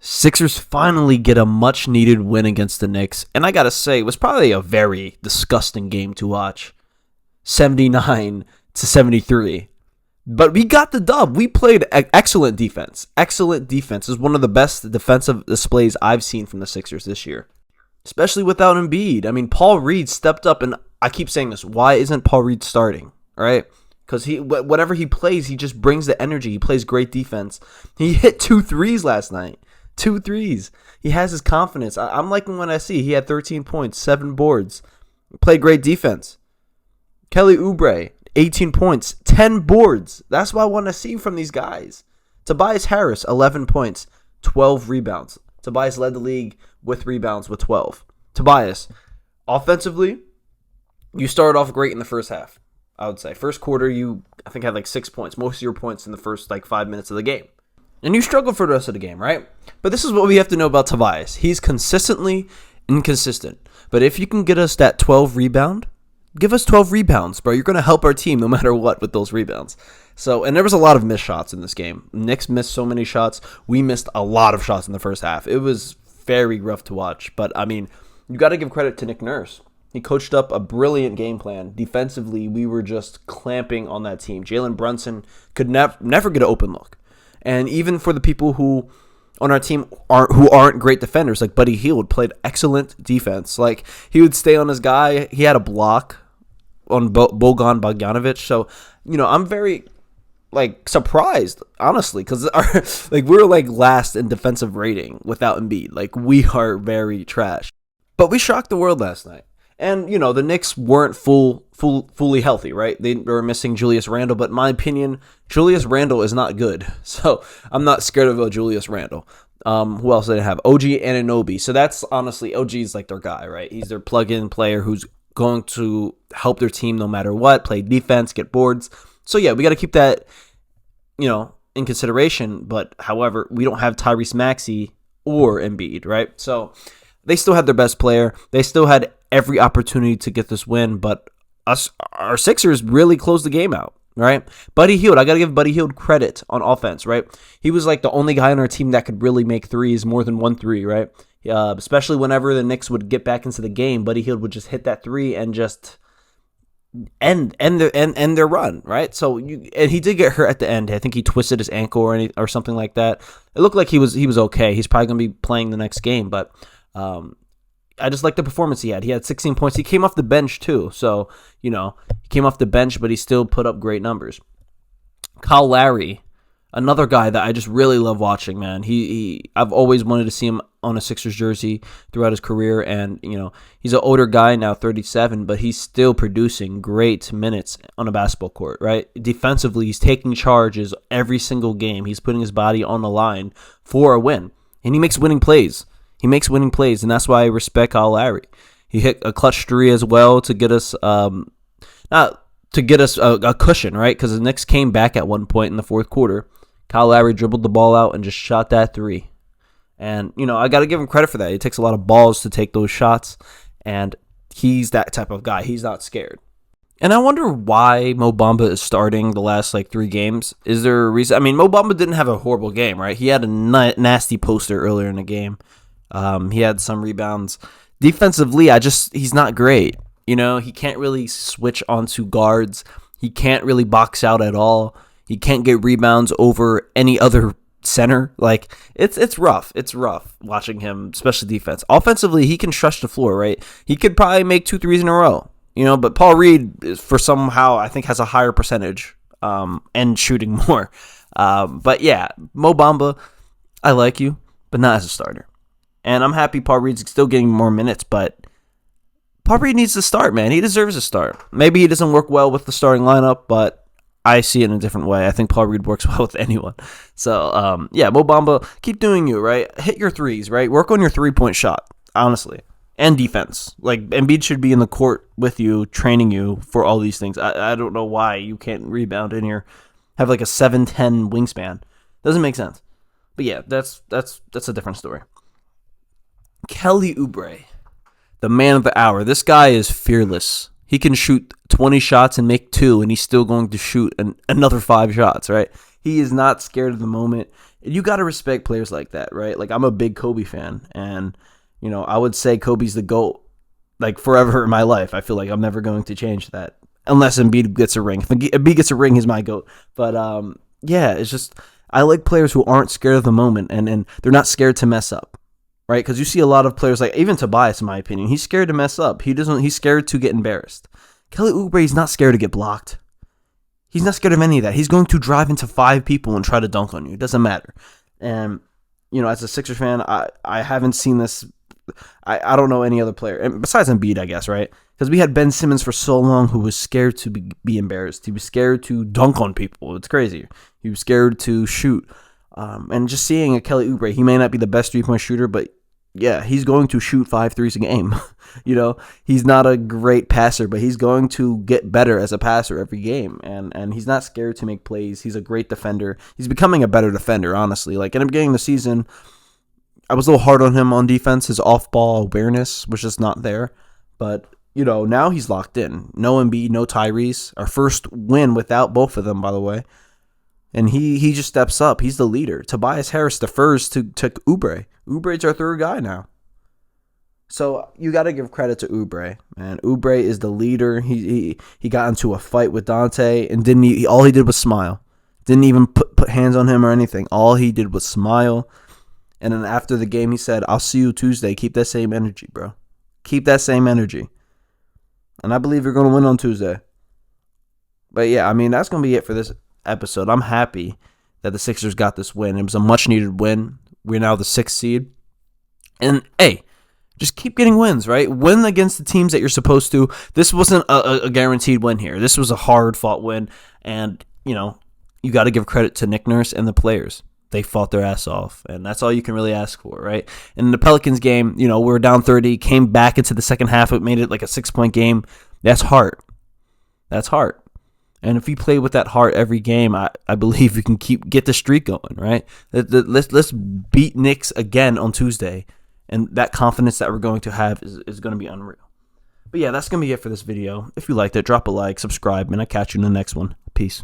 Sixers finally get a much-needed win against the Knicks, and I gotta say, it was probably a very disgusting game to watch. 79-73. But we got the dub. We played excellent defense. Excellent defense. It was one of the best defensive displays I've seen from the Sixers this year, especially without Embiid. I mean, Paul Reed stepped up, and I keep saying this. Why isn't Paul Reed starting? All right? Because whatever he plays, he just brings the energy. He plays great defense. He hit 2 threes last night. 2 threes. He has his confidence. I'm liking what I see. He had 13 points, 7 boards. Played great defense. Kelly Oubre, 18 points, 10 boards. That's what I want to see from these guys. Tobias Harris, 11 points, 12 rebounds. Tobias led the league with rebounds with 12. Tobias, offensively, you started off great in the first half, I would say. First quarter, I think had like 6 points. Most of your points in the first 5 minutes of the game. And you struggled for the rest of the game, right? But this is what we have to know about Tobias. He's consistently inconsistent. But if you can get us that 12 rebound, give us 12 rebounds, bro. You're going to help our team no matter what with those rebounds. And there was a lot of missed shots in this game. Knicks missed so many shots. We missed a lot of shots in the first half. It was very rough to watch. But, I mean, you got to give credit to Nick Nurse. He coached up a brilliant game plan. Defensively, we were just clamping on that team. Jalen Brunson could never get an open look. And even for the people who on our team aren't great defenders, like Buddy Hield played excellent defense. Like, he would stay on his guy. He had a block on Bogan Bogdanovic. So, I'm very surprised, honestly, because we're last in defensive rating without Embiid. We are very trash. But we shocked the world last night. And, the Knicks weren't fully healthy, right? They were missing Julius Randle, but in my opinion, Julius Randle is not good. So I'm not scared of Julius Randle. Who else did I have? OG Anunoby. So that's honestly, OG's their guy, right? He's their plug-in player who's going to help their team no matter what, play defense, get boards. So yeah, we got to keep that, in consideration. But however, we don't have Tyrese Maxey or Embiid, right? So they still had their best player. They still had every opportunity to get this win, but our Sixers really closed the game out, right? Buddy Hield, I got to give Buddy Hield credit on offense, right? He was the only guy on our team that could really make threes, more than 1 3, right? Especially whenever the Knicks would get back into the game, Buddy Hield would just hit that 3 and just end their run, right? So and he did get hurt at the end. I think he twisted his ankle or something like that. It looked like he was okay. He's probably gonna be playing the next game, but I just like the performance he had. He had 16 points. He came off the bench too. So, he came off the bench, but he still put up great numbers. Kyle Lowry, another guy that I just really love watching, man. I've always wanted to see him on a Sixers jersey throughout his career. And, he's an older guy now, 37, but he's still producing great minutes on a basketball court, right? Defensively, he's taking charges every single game. He's putting his body on the line for a win. And he makes winning plays. And that's why I respect Kyle Lowry. He hit a clutch 3 as well to get us, a cushion, right? Because the Knicks came back at one point in the fourth quarter. Kyle Lowry dribbled the ball out and just shot that 3. And, I got to give him credit for that. It takes a lot of balls to take those shots, and he's that type of guy. He's not scared. And I wonder why Mo Bamba is starting the last 3 games. Is there a reason? I mean, Mo Bamba didn't have a horrible game, right? He had a nasty poster earlier in the game. He had some rebounds. Defensively, he's not great. He can't really switch onto guards. He can't really box out at all. He can't get rebounds over any other center. It's rough. It's rough watching him, especially defense. Offensively, he can stretch the floor, right? He could probably make 2 threes in a row. But Paul Reed, for somehow, I think has a higher percentage and shooting more. But yeah, Mo Bamba, I like you, but not as a starter. And I'm happy Paul Reed's still getting more minutes, but Paul Reed needs to start, man. He deserves a start. Maybe he doesn't work well with the starting lineup, but I see it in a different way. I think Paul Reed works well with anyone. So, yeah, Mo Bamba, keep doing you, right? Hit your threes, right? Work on your 3-point shot, honestly. And defense. Embiid should be in the court with you, training you for all these things. I don't know why you can't rebound in here. Have a 7'10" wingspan. Doesn't make sense. But yeah, that's a different story. Kelly Oubre, the man of the hour. This guy is fearless. He can shoot 20 shots and make 2, and he's still going to shoot another 5 shots, right? He is not scared of the moment. You got to respect players like that, right? Like, I'm a big Kobe fan, and I would say Kobe's the GOAT, like, forever in my life. I feel like I'm never going to change that unless Embiid gets a ring. If Embiid gets a ring, he's my GOAT. But yeah, it's just I like players who aren't scared of the moment, and they're not scared to mess up, right? Because you see a lot of players, like even Tobias, in my opinion, he's scared to mess up. He's scared to get embarrassed. Kelly Oubre, he's not scared to get blocked. He's not scared of any of that. He's going to drive into 5 people and try to dunk on you. It doesn't matter. And, as a Sixers fan, I haven't seen this. I don't know any other player, and besides Embiid, I guess, right? Because we had Ben Simmons for so long who was scared to be embarrassed. He was scared to dunk on people. It's crazy. He was scared to shoot. And just seeing a Kelly Oubre, he may not be the best three-point shooter, but yeah, he's going to shoot 5 threes a game. He's not a great passer, but he's going to get better as a passer every game. And he's not scared to make plays. He's a great defender. He's becoming a better defender, honestly. Like, in the beginning of the season, I was a little hard on him on defense. His off-ball awareness was just not there. But, now he's locked in. No Embiid, no Tyrese. Our first win without both of them, by the way. And he just steps up. He's the leader. Tobias Harris defers to Oubre. Oubre's our third guy now. So you got to give credit to Oubre, man. Oubre is the leader. He got into a fight with Dante and all he did was smile. Didn't even put hands on him or anything. All he did was smile. And then after the game, he said, "I'll see you Tuesday. Keep that same energy, bro. Keep that same energy." And I believe you're going to win on Tuesday. But yeah, that's going to be it for this episode. I'm happy that the Sixers got this win. It was a much needed win. We're now the 6th seed. And hey, just keep getting wins, right? Win against the teams that you're supposed to. This wasn't a guaranteed win here. This was a hard fought win. And, you got to give credit to Nick Nurse and the players. They fought their ass off. And that's all you can really ask for, right? In the Pelicans game, we were down 30, came back into the second half. It made it like a 6-point game. That's heart. That's heart. And if we play with that heart every game, I believe we can get the streak going, right? Let's beat Knicks again on Tuesday, and that confidence that we're going to have is going to be unreal. But yeah, that's going to be it for this video. If you liked it, drop a like, subscribe, and I'll catch you in the next one. Peace.